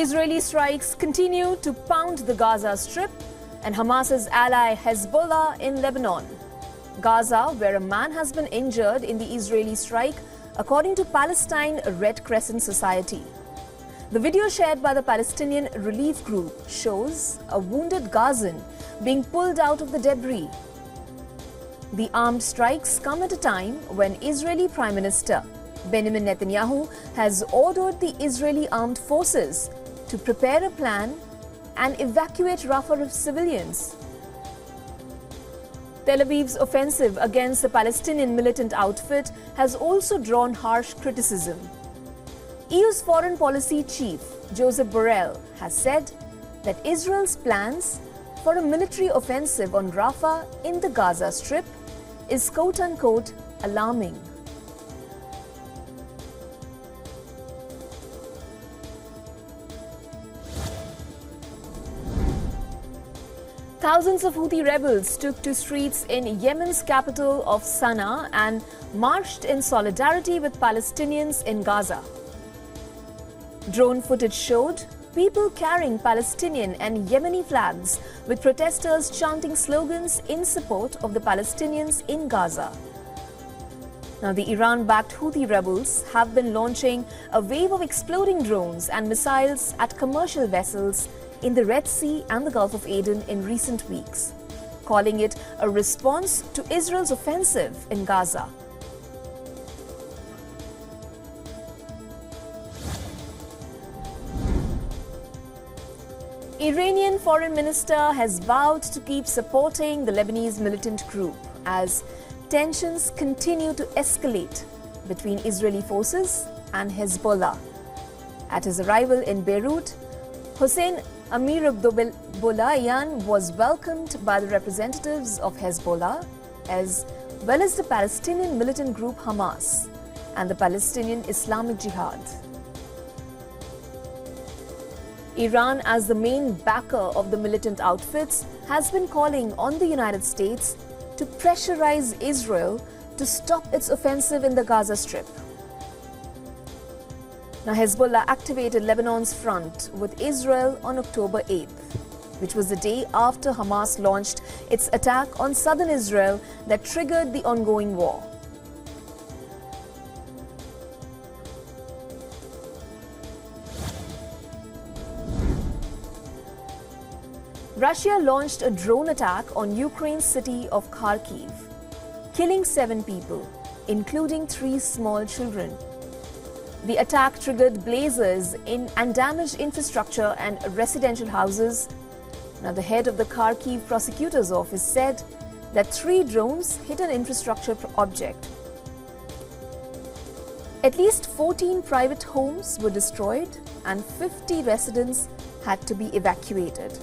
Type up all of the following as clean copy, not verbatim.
Israeli strikes continue to pound the Gaza Strip and Hamas's ally Hezbollah in Lebanon. Gaza, where a man has been injured in the Israeli strike, according to Palestine Red Crescent Society. The video shared by the Palestinian Relief Group shows a wounded Gazan being pulled out of the debris. The armed strikes come at a time when Israeli Prime Minister Benjamin Netanyahu has ordered the Israeli armed forces to prepare a plan and evacuate Rafah of civilians. Tel Aviv's offensive against the Palestinian militant outfit has also drawn harsh criticism. EU's foreign policy chief, Joseph Borrell, has said that Israel's plans for a military offensive on Rafah in the Gaza Strip is quote-unquote alarming. Thousands of Houthi rebels took to streets in Yemen's capital of Sana'a and marched in solidarity with Palestinians in Gaza. Drone footage showed people carrying Palestinian and Yemeni flags, with protesters chanting slogans in support of the Palestinians in Gaza. Now, the Iran-backed Houthi rebels have been launching a wave of exploding drones and missiles at commercial vessels in the Red Sea and the Gulf of Aden in recent weeks, calling it a response to Israel's offensive in Gaza. Iranian Foreign Minister has vowed to keep supporting the Lebanese militant group as tensions continue to escalate between Israeli forces and Hezbollah. At his arrival in Beirut, Hossein Amirabdollahian was welcomed by the representatives of Hezbollah as well as the Palestinian militant group Hamas and the Palestinian Islamic Jihad. Iran, as the main backer of the militant outfits, has been calling on the United States to pressurize Israel to stop its offensive in the Gaza Strip. Now, Hezbollah activated Lebanon's front with Israel on October 8th, which was the day after Hamas launched its attack on southern Israel that triggered the ongoing war. Russia launched a drone attack on Ukraine's city of Kharkiv, killing 7 people, including 3 small children. The attack triggered blazes and damaged infrastructure and residential houses. Now, the head of the Kharkiv prosecutor's office said that 3 drones hit an infrastructure object. At least 14 private homes were destroyed and 50 residents had to be evacuated.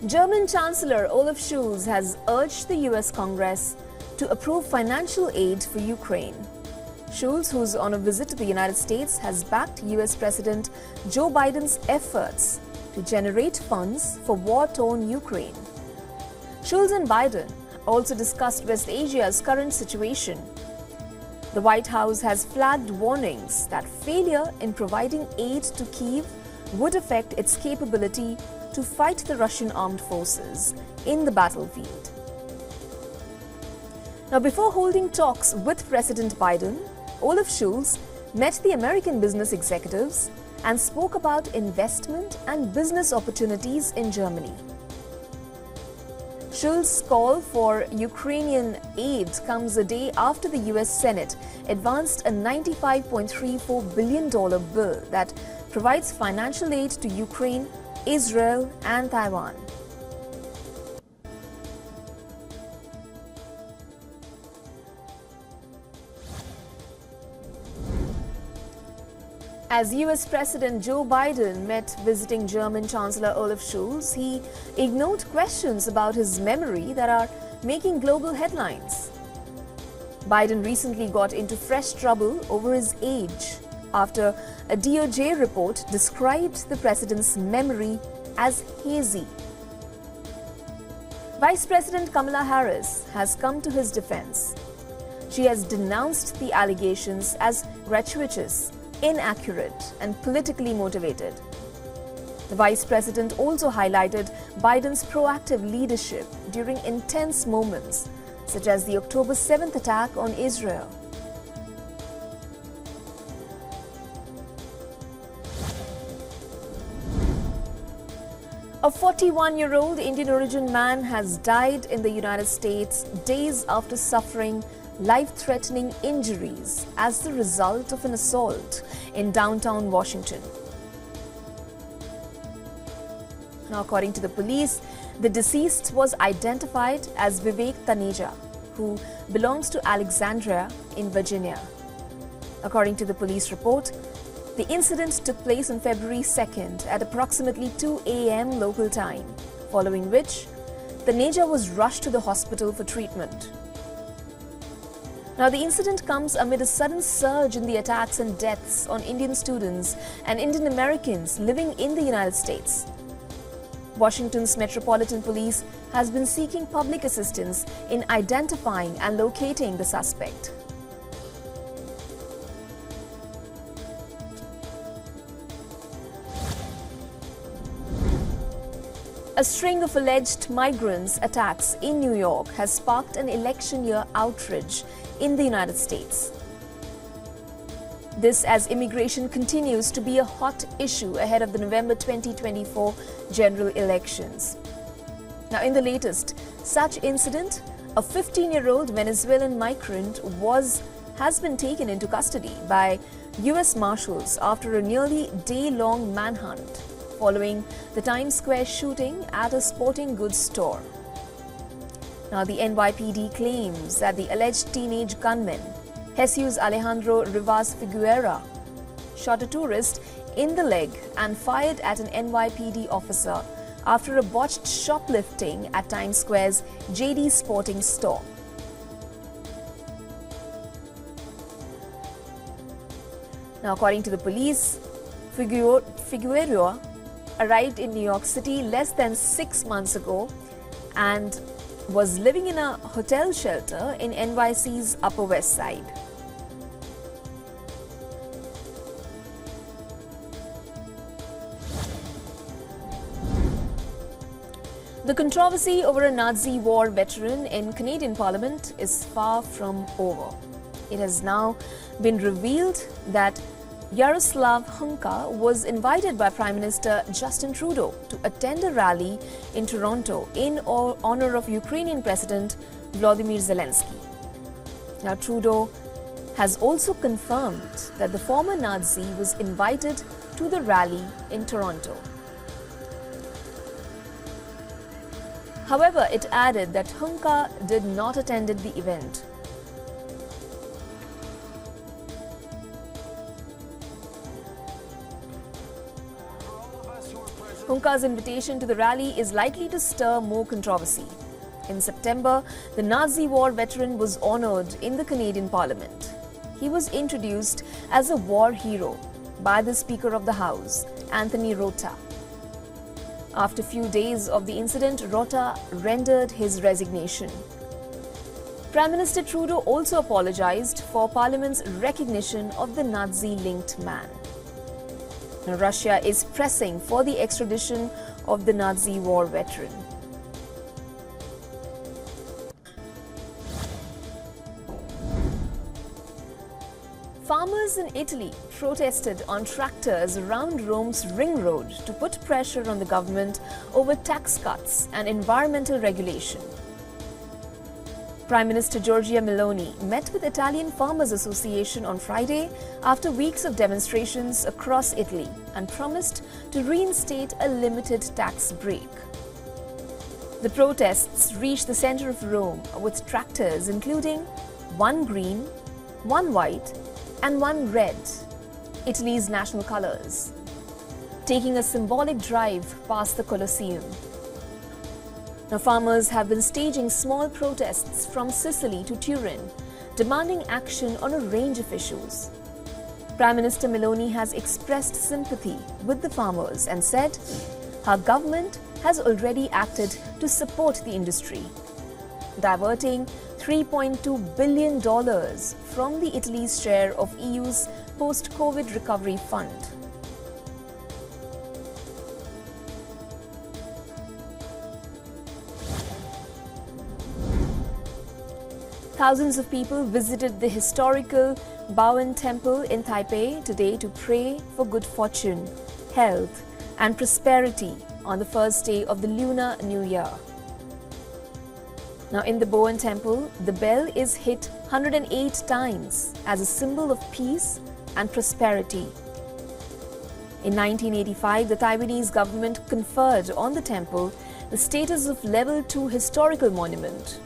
German Chancellor Olaf Scholz has urged the US Congress to approve financial aid for Ukraine. Scholz, who's on a visit to the United States, has backed US President Joe Biden's efforts to generate funds for war-torn Ukraine. Scholz and Biden also discussed West Asia's current situation. The White House has flagged warnings that failure in providing aid to Kyiv would affect its capability to fight the Russian armed forces in the battlefield. Now, before holding talks with President Biden, Olaf Scholz met the American business executives and spoke about investment and business opportunities in Germany. Scholz's call for Ukrainian aid comes a day after the US Senate advanced a $95.34 billion bill that provides financial aid to Ukraine, Israel and Taiwan. As US President Joe Biden met visiting German Chancellor Olaf Scholz, he ignored questions about his memory that are making global headlines. Biden recently got into fresh trouble over his age after a DOJ report described the president's memory as hazy. Vice President Kamala Harris has come to his defense. She has denounced the allegations as gratuitous, inaccurate, and politically motivated. The Vice President also highlighted Biden's proactive leadership during intense moments, such as the October 7th attack on Israel. A 41-year-old Indian origin man has died in the United States days after suffering life-threatening injuries as the result of an assault in downtown Washington. Now, according to the police, the deceased was identified as Vivek Taneja, who belongs to Alexandria in Virginia. According to the police report, the incident took place on February 2nd at approximately 2 a.m. local time, following which Taneja was rushed to the hospital for treatment. Now, the incident comes amid a sudden surge in the attacks and deaths on Indian students and Indian Americans living in the United States. Washington's Metropolitan Police has been seeking public assistance in identifying and locating the suspect. A string of alleged migrants' attacks in New York has sparked an election year outrage in the United States. This as immigration continues to be a hot issue ahead of the November 2024 general elections. Now, in the latest such incident, a 15-year-old Venezuelan migrant has been taken into custody by U.S. Marshals after a nearly day-long manhunt following the Times Square shooting at a sporting goods store. Now, the NYPD claims that the alleged teenage gunman, Jesus Alejandro Rivas Figueroa, shot a tourist in the leg and fired at an NYPD officer after a botched shoplifting at Times Square's JD Sporting store. Now, according to the police, Figueroa arrived in New York City less than 6 months ago and was living in a hotel shelter in NYC's Upper West Side. The controversy over a Nazi war veteran in Canadian Parliament is far from over. It has now been revealed that Yaroslav Hunka was invited by Prime Minister Justin Trudeau to attend a rally in Toronto in honor of Ukrainian President Volodymyr Zelensky. Now, Trudeau has also confirmed that the former Nazi was invited to the rally in Toronto. However, it added that Hunka did not attend the event. Hunka's invitation to the rally is likely to stir more controversy. In September, the Nazi war veteran was honoured in the Canadian Parliament. He was introduced as a war hero by the Speaker of the House, Anthony Rota. After a few days of the incident, Rota rendered his resignation. Prime Minister Trudeau also apologized for Parliament's recognition of the Nazi-linked man. Now, Russia is pressing for the extradition of the Nazi war veteran. Farmers in Italy protested on tractors around Rome's Ring Road to put pressure on the government over tax cuts and environmental regulation. Prime Minister Giorgia Meloni met with Italian Farmers Association on Friday after weeks of demonstrations across Italy and promised to reinstate a limited tax break. The protests reached the center of Rome with tractors including one green, one white, and one red, Italy's national colors, taking a symbolic drive past the Colosseum. Now, farmers have been staging small protests from Sicily to Turin, demanding action on a range of issues. Prime Minister Meloni has expressed sympathy with the farmers and said her government has already acted to support the industry, diverting $3.2 billion from the Italy's share of EU's post-COVID recovery fund. Thousands of people visited the historical WION Temple in Taipei today to pray for good fortune, health and prosperity on the first day of the Lunar New Year. Now, in the WION Temple, the bell is hit 108 times as a symbol of peace and prosperity. In 1985, the Taiwanese government conferred on the temple the status of Level 2 historical monument.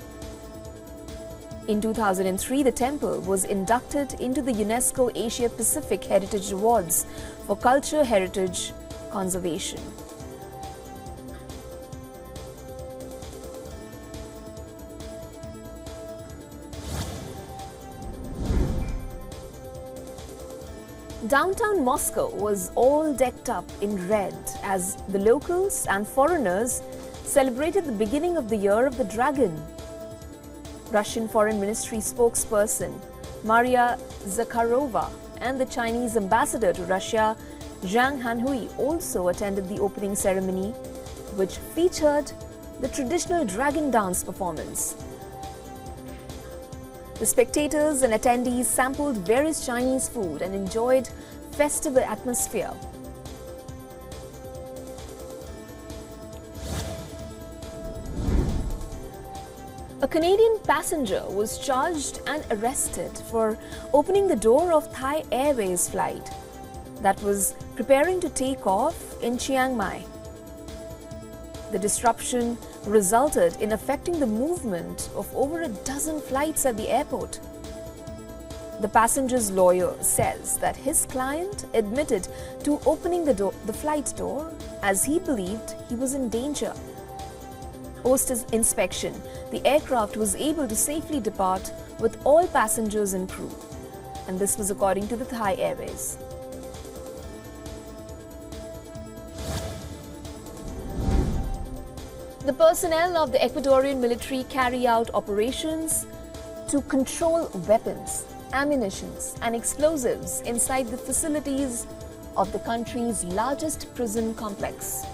In 2003, the temple was inducted into the UNESCO Asia Pacific Heritage Awards for Culture Heritage Conservation. Downtown Moscow was all decked up in red as the locals and foreigners celebrated the beginning of the Year of the Dragon. Russian Foreign Ministry spokesperson Maria Zakharova and the Chinese ambassador to Russia, Zhang Hanhui, also attended the opening ceremony, which featured the traditional dragon dance performance. The spectators and attendees sampled various Chinese food and enjoyed festive atmosphere. A Canadian passenger was charged and arrested for opening the door of Thai Airways flight that was preparing to take off in Chiang Mai. The disruption resulted in affecting the movement of over a dozen flights at the airport. The passenger's lawyer says that his client admitted to opening the flight door as he believed he was in danger. Post inspection, the aircraft was able to safely depart with all passengers and crew, and this was according to the Thai Airways. The personnel of the Ecuadorian military carry out operations to control weapons, ammunition and explosives inside the facilities of the country's largest prison complex.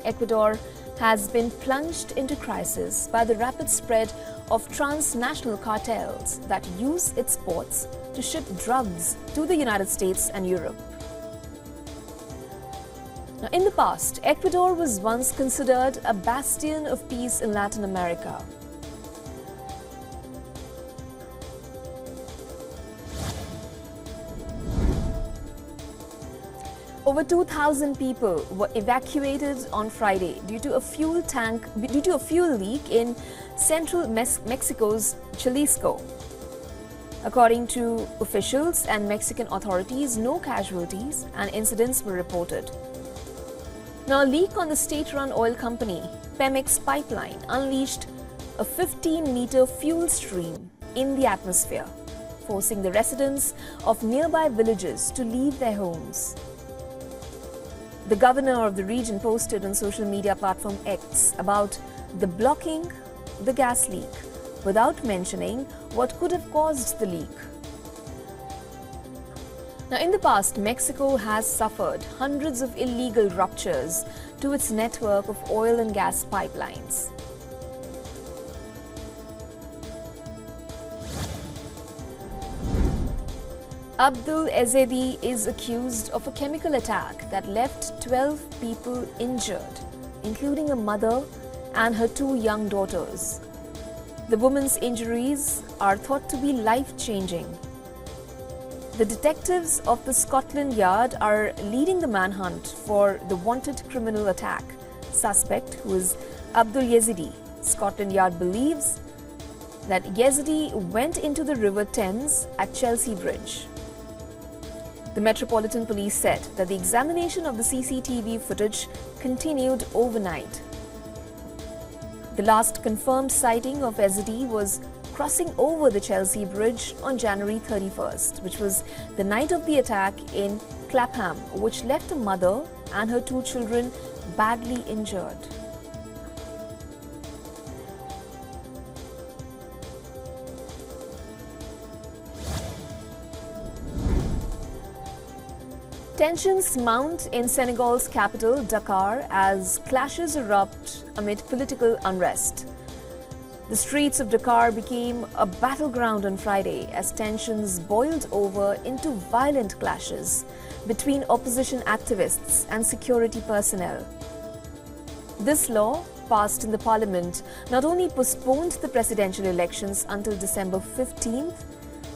Ecuador has been plunged into crisis by the rapid spread of transnational cartels that use its ports to ship drugs to the United States and Europe. Now, in the past, Ecuador was once considered a bastion of peace in Latin America. Over 2,000 people were evacuated on Friday due to a fuel leak in central Mexico's Jalisco. According to officials and Mexican authorities, no casualties and incidents were reported. Now, a leak on the state-run oil company Pemex pipeline unleashed a 15-meter fuel stream in the atmosphere, forcing the residents of nearby villages to leave their homes. The governor of the region posted on social media platform X about the blocking the gas leak without mentioning what could have caused the leak. Now, in the past, Mexico has suffered hundreds of illegal ruptures to its network of oil and gas pipelines. Abdul Ezedi is accused of a chemical attack that left 12 people injured, including a mother and her 2 young daughters. The woman's injuries are thought to be life-changing. The detectives of the Scotland Yard are leading the manhunt for the wanted criminal attack suspect, who is Abdul Yazidi. Scotland Yard believes that Yazidi went into the River Thames at Chelsea Bridge. The Metropolitan Police said that the examination of the CCTV footage continued overnight. The last confirmed sighting of Yazidi was crossing over the Chelsea Bridge on January 31st, which was the night of the attack in Clapham, which left a mother and her 2 children badly injured. Tensions mount in Senegal's capital, Dakar, as clashes erupt amid political unrest. The streets of Dakar became a battleground on Friday as tensions boiled over into violent clashes between opposition activists and security personnel. This law, passed in the parliament, not only postponed the presidential elections until December 15th,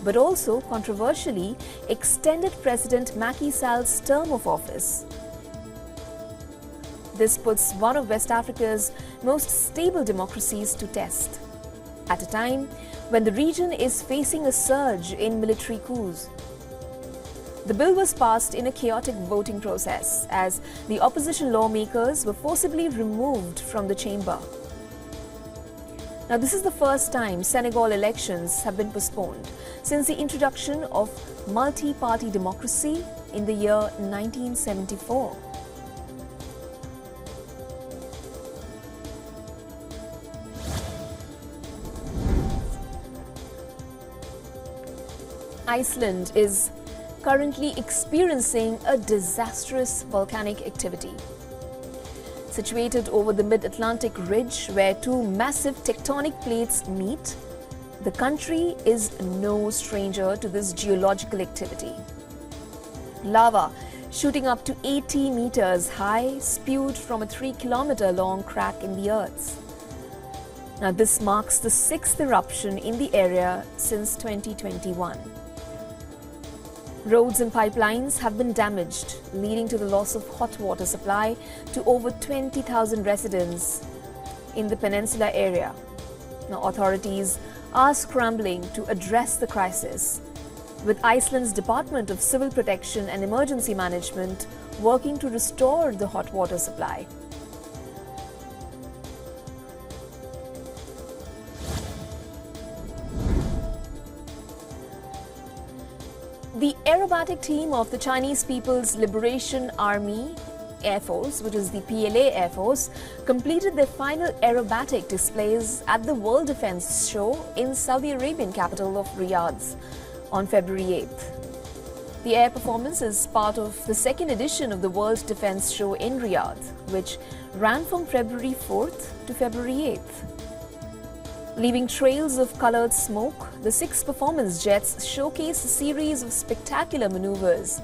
but also controversially extended President Macky Sall's term of office. This puts one of West Africa's most stable democracies to test, at a time when the region is facing a surge in military coups. The bill was passed in a chaotic voting process as the opposition lawmakers were forcibly removed from the chamber. Now, this is the first time Senegal elections have been postponed since the introduction of multi-party democracy in the year 1974. Iceland is currently experiencing a disastrous volcanic activity. Situated over the mid-Atlantic ridge where two massive tectonic plates meet, the country is no stranger to this geological activity. Lava shooting up to 80 meters high spewed from a 3-kilometer-long crack in the earth. Now, this marks the 6th eruption in the area since 2021. Roads and pipelines have been damaged, leading to the loss of hot water supply to over 20,000 residents in the peninsula area. Now, authorities are scrambling to address the crisis, with Iceland's Department of Civil Protection and Emergency Management working to restore the hot water supply. The aerobatic team of the Chinese People's Liberation Army Air Force, which is the PLA Air Force, completed their final aerobatic displays at the World Defense Show in Saudi Arabian capital of Riyadh on February 8th. The air performance is part of the second edition of the World Defense Show in Riyadh, which ran from February 4th to February 8th. Leaving trails of colored smoke, the 6 performance jets showcase a series of spectacular maneuvers,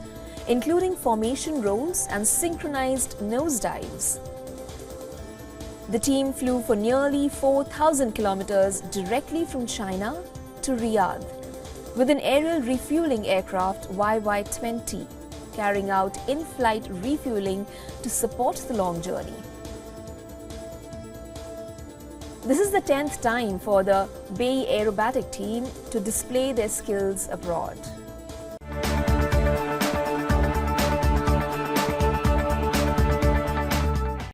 including formation rolls and synchronized nosedives. The team flew for nearly 4,000 kilometers directly from China to Riyadh, with an aerial refueling aircraft YY-20, carrying out in-flight refueling to support the long journey. This is the 10th time for the BAE aerobatic team to display their skills abroad.